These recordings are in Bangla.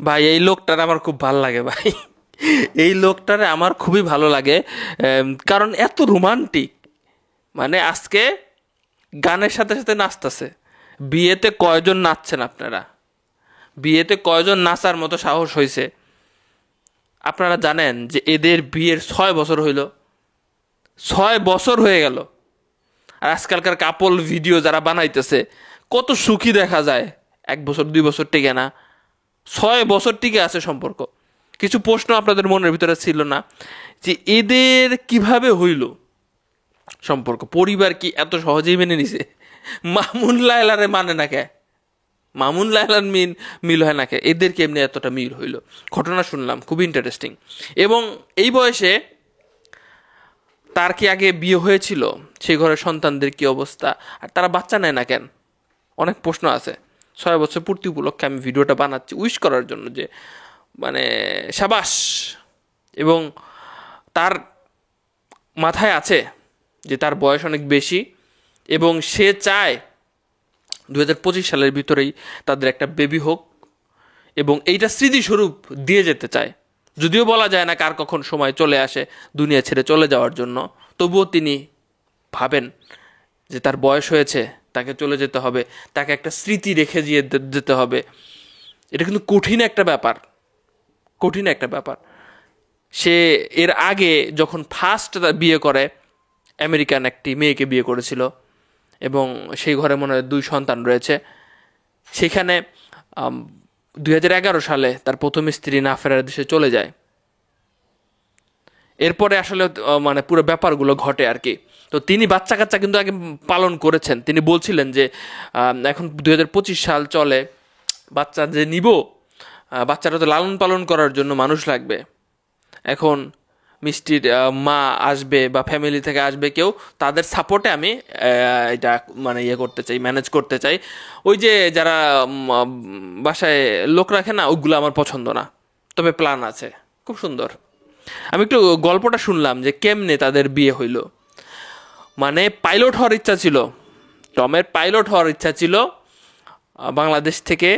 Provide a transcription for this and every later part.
ভাই এই লোকটার আমার খুব ভালো লাগে ভাই, এই লোকটারে আমার খুবই ভালো লাগে। কারণ এত রোমান্টিক, মানে আজকে গানের সাথে সাথে নাচতেছে। বিয়েতে কয়জন নাচছেন আপনারা? বিয়েতে কয়জন নাচার মতো সাহস হয়েছে? আপনারা জানেন যে এদের বিয়ের 6 বছর হইল, 6 বছর হয়ে গেল। আর আজকালকার কাপল ভিডিও যারা বানাইতেছে কত সুখী দেখা যায়, 1 বছর 2 বছর টিকে না, 6 বছর টিকে আছে সম্পর্ক। কিছু প্রশ্ন আপনাদের মনের ভিতরে ছিল না যে এদের কিভাবে হইল সম্পর্ক? পরিবার কি এত সহজেই মেনে নিছে? মামুন লায়লারে মানে না কে? মামুন লায়লার মিল হয় না কে? এদের কেমনি এতটা মিল হইল? ঘটনা শুনলাম, খুবই ইন্টারেস্টিং। এবং এই বয়সে তার কি আগে বিয়ে হয়েছিল? সেই ঘরের সন্তানদের কি অবস্থা? আর তারা বাচ্চা নেয় না কেন? অনেক প্রশ্ন আছে। 6 বছর পূর্তি উপলক্ষে আমি ভিডিওটা বানাচ্ছি উইশ করার জন্য যে মানে সাবাস। এবং তার মাথায় আছে যে তার বয়স অনেক বেশি এবং সে চায় 2025 সালের ভিতরেই তাদের একটা বেবি হোক এবং এইটা স্মৃতিস্বরূপ দিয়ে যেতে চায়। যদিও বলা যায় না কার কখন সময় চলে আসে দুনিয়া ছেড়ে চলে যাওয়ার জন্য, তবুও তিনি ভাবেন যে তার বয়স হয়েছে, তাকে চলে যেতে হবে, তাকে একটা স্মৃতি রেখে যেতে হবে। এটা কিন্তু কঠিন একটা ব্যাপার, কঠিন একটা ব্যাপার। সে এর আগে যখন ফার্স্ট বিয়ে করে আমেরিকান একটি মেয়েকে বিয়ে করেছিল এবং সেই ঘরে মনে হয় 2 সন্তান রয়েছে। সেখানে 2011 সালে তার প্রথম স্ত্রী না ফেরার দেশে চলে যায়। এরপরে আসলে মানে পুরো ব্যাপারগুলো ঘটে আর কি। তো তিনি বাচ্চা কাচ্চা কিন্তু আগে পালন করেছেন। তিনি বলছিলেন যে এখন 2025 সাল চলে, বাচ্চা যে নিব, বাচ্চাটা তো লালন পালন করার জন্য মানুষ লাগবে। এখন মিষ্টির মা আসবে বা ফ্যামিলি থেকে আসবে কেউ, তাদের সাপোর্টে আমি এটা মানে ইয়ে করতে চাই, ম্যানেজ করতে চাই। ওই যে যারা বাসায় লোক রাখে না, ওগুলো আমার পছন্দ না, তবে প্ল্যান আছে। খুব সুন্দর। আমি একটু গল্পটা শুনলাম যে কেমনে তাদের বিয়ে হইল। মানে পাইলট হওয়ার ইচ্ছা ছিল, টমের পাইলট হওয়ার ইচ্ছা ছিল। বাংলাদেশ থেকে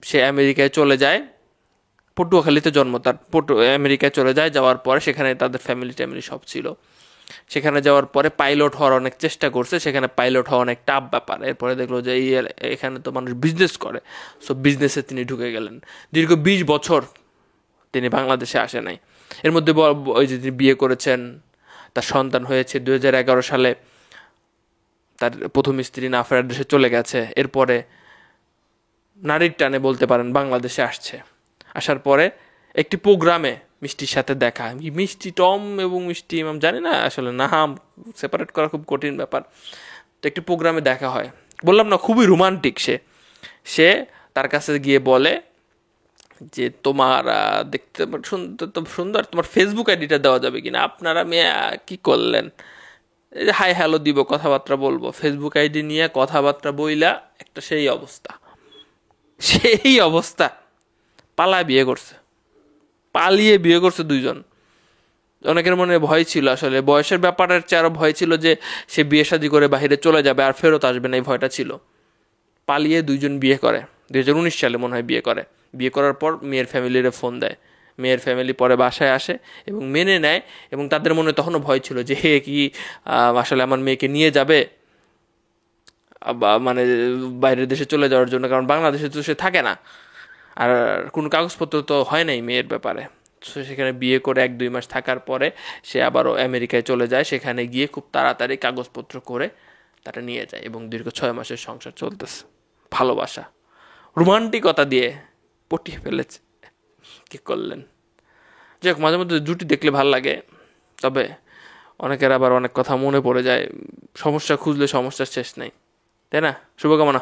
সে আমেরিকায় চলে যায়, পটুয়াখালীতে জন্ম তার, আমেরিকায় চলে যায়। যাওয়ার পরে সেখানে তাদের ফ্যামিলি সব ছিল। সেখানে যাওয়ার পরে পাইলট হওয়ার অনেক চেষ্টা করছে, সেখানে পাইলট হওয়া অনেক টাফ ব্যাপার। এরপরে দেখলো যে এখানে তো মানুষ বিজনেস করে, সো বিজনেসে তিনি ঢুকে গেলেন। দীর্ঘ 20 বছর তিনি বাংলাদেশে আসে নাই। এর মধ্যে ওই যে তিনি বিয়ে করেছেন, তার সন্তান হয়েছে। 2011 সালে তার প্রথম স্ত্রী না ফেরার দেশে চলে গেছে। এরপরে নারীর টানে বলতে পারেন বাংলাদেশে আসছে। আসার পরে একটি প্রোগ্রামে মিষ্টির সাথে দেখা। মিষ্টি টম এবং মিষ্টি ইমাম জানি না, আসলে নাম সেপারেট করা খুব কঠিন ব্যাপার। তো একটি প্রোগ্রামে দেখা হয়। বললাম না খুবই রোমান্টিক। সে তার কাছে গিয়ে বলে যে তোমার দেখতে সুন্দর, তোমার ফেসবুক আইডিটা দেওয়া যাবে কিনা? আপনারা মেয়ে কি করলেন? এই যে হাই হ্যালো দিব, কথাবার্তা বলবো, ফেসবুক আইডি নিয়ে কথাবার্তা বইলা একটা সেই অবস্থা, সেই অবস্থা। পালায় বিয়ে করছে, পালিয়ে বিয়ে করছে 2 জন। অনেকের মনে ভয় ছিল, আসলে বয়সের ব্যাপারের চেয়ে আরও ভয় ছিল যে সে বিয়ে শাদী করে বাইরে চলে যাবে আর ফেরত আসবে না, এই ভয়টা ছিল। পালিয়ে 2 জন বিয়ে করে। 2019 সালে মনে হয় বিয়ে করে। বিয়ে করার পর মেয়ের ফ্যামিলিরে ফোন দেয়। মেয়ের ফ্যামিলি পরে বাসায় আসে এবং মেনে নেয়। এবং তাদের মনে তখনও ভয় ছিল যে হে কি আসলে আমার মেয়েকে নিয়ে যাবে মানে বাইরের দেশে চলে যাওয়ার জন্য, কারণ বাংলাদেশে তো সে থাকে না আর কোনো কাগজপত্র তো হয় নাই মেয়ের ব্যাপারে। সেখানে বিয়ে করে 1-2 মাস থাকার পরে সে আবারও আমেরিকায় চলে যায়। সেখানে গিয়ে খুব তাড়াতাড়ি কাগজপত্র করে তারা নিয়ে যায় এবং দীর্ঘ 6 মাসের সংসার চলতেছে। ভালোবাসা, রোমান্টিকতা দিয়ে পটিয়ে ফেলেছে। কি করলেন? যাই হোক, মাঝে মধ্যে জুটি দেখলে ভাল লাগে, তবে অনেকের আবার অনেক কথা মনে পড়ে যায়। সমস্যা খুঁজলে সমস্যার শেষ নেই, তাই না? শুভকামনা।